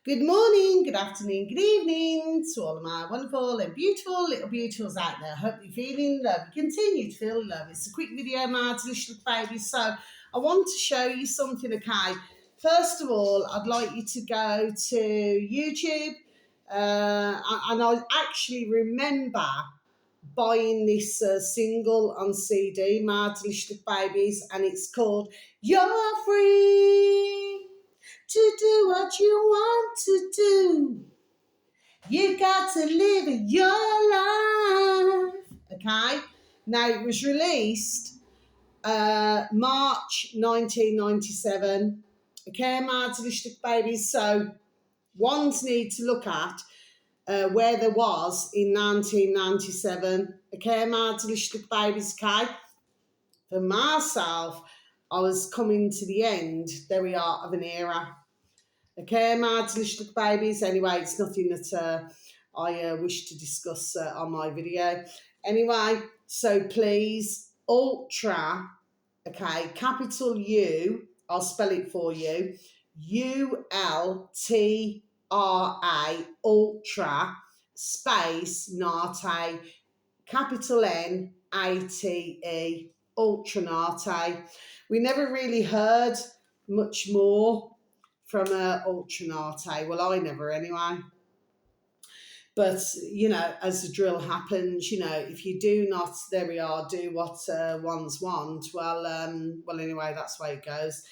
Good morning, good afternoon, good evening to all of my wonderful and beautiful little beautifuls out there. Hope you're feeling love. Continue to feel love. It's a quick video, my delicious babies. So I want to show you something, okay? First of all, I'd like you to go to YouTube. And I actually remember buying this single on CD, my delicious babies, and it's called You're Free to do what you want to do. You got to live your life. Okay? Now, it was released March 1997. Okay, my delicious babies. So, ones need to look at where there was in 1997. Okay, my delicious babies. Okay? For myself, I was coming to the end, there we are, of an era. Okay, my delicious babies. Anyway, it's nothing that I wish to discuss on my video. Anyway, so please, Ultra, okay, capital U, I'll spell it for you, ULTRA, Ultra, space, Nate, capital NATE, Ultra Nate. We never really heard much more from Ultra Nate. Well, I never anyway. But, as the drill happens, if you do not, there we are, do what ones want, well, anyway, that's the way it goes.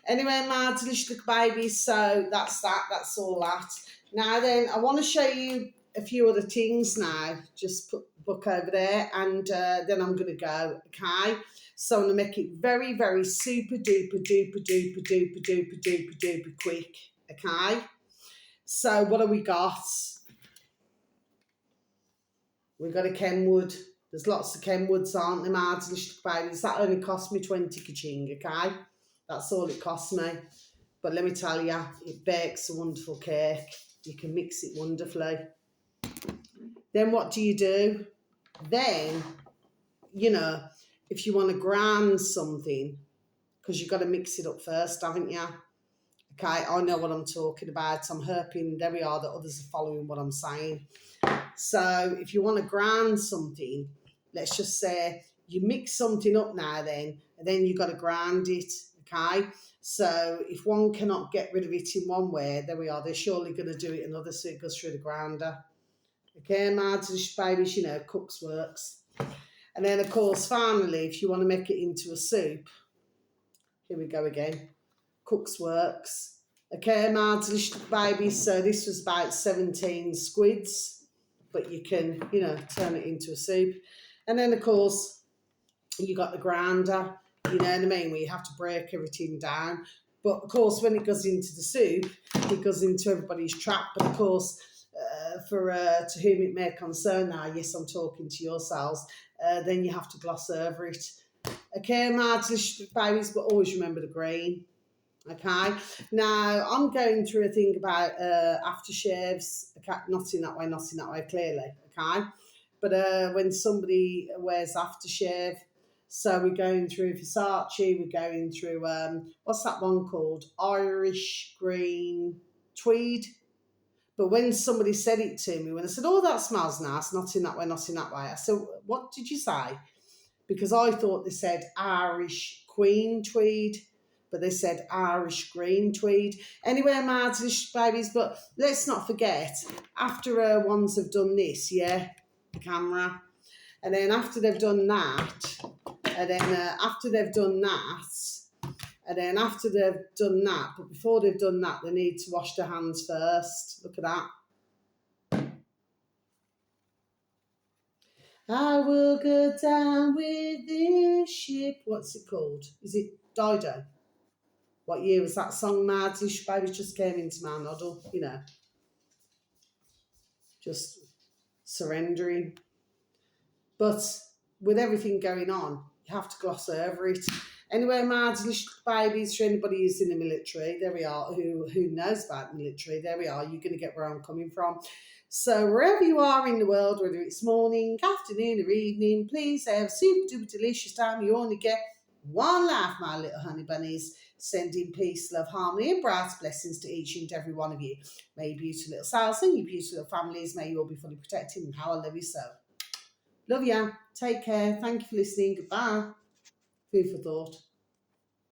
Anyway, my delicious little babies, so that's all that. Now then, I want to show you a few other things now. Just put the book over there, and then I'm going to go, okay? So I'm going to make it very, very super duper duper duper duper duper duper duper quick, okay? So what have we got? We've got a Kenwood. There's lots of Kenwoods, aren't there, my delicious babies? That only cost me 20 kaching, okay? That's all it cost me. But let me tell you, it bakes a wonderful cake. You can mix it wonderfully. Then what do? Then, if you want to grind something, because you've got to mix it up first, haven't you? Okay, I know what I'm talking about. I'm hoping, there we are, that others are following what I'm saying. So if you want to grind something, let's just say you mix something up now then, and then you've got to grind it, okay? So if one cannot get rid of it in one way, there we are, they're surely going to do it another, so it goes through the grinder. Okay, my delicious babies, cooks works. And then, of course, finally, if you want to make it into a soup, here we go again, cooks works. Okay, my delicious babies, so this was about 17 squids, but you can, turn it into a soup. And then, of course, you got the grinder, you know what I mean, where you have to break everything down. But, of course, when it goes into the soup, it goes into everybody's trap. But, of course, to whom it may concern now, yes, I'm talking to yourselves, then you have to gloss over it. Okay, my delicious babies, but always remember the green. Okay, now I'm going through a thing about aftershaves. Okay, not in that way, clearly. Okay, but when somebody wears aftershave, so we're going through Versace, we're going through what's that one called? Irish green tweed. But when somebody said it to me, when I said, "Oh, that smells nice," not in that way, I said, "What did you say?" Because I thought they said Irish queen tweed, but they said Irish green tweed. Anyway, my delicious babies, but let's not forget, after ones have done this, the camera, and then after they've done that, and then after they've done that, and then after they've done that, but before they've done that, they need to wash their hands first. Look at that. I will go down with this ship. What's it called? Is it Dido? What year was that song, Mad? Delicious Babies just came into my noddle, just surrendering. But with everything going on, you have to gloss over it. Anyway, my delicious babies, for anybody who's in the military, there we are, who knows about the military, there we are, you're going to get where I'm coming from. So wherever you are in the world, whether it's morning, afternoon or evening, please have a super duper delicious time. You only get one life, my little honey bunnies. Sending peace, love, harmony, and bright blessings to each and every one of you. May your beautiful little selves and your beautiful little families, may you all be fully protected, and how I love you so. Love ya. Take care. Thank you for listening. Goodbye. Food for thought.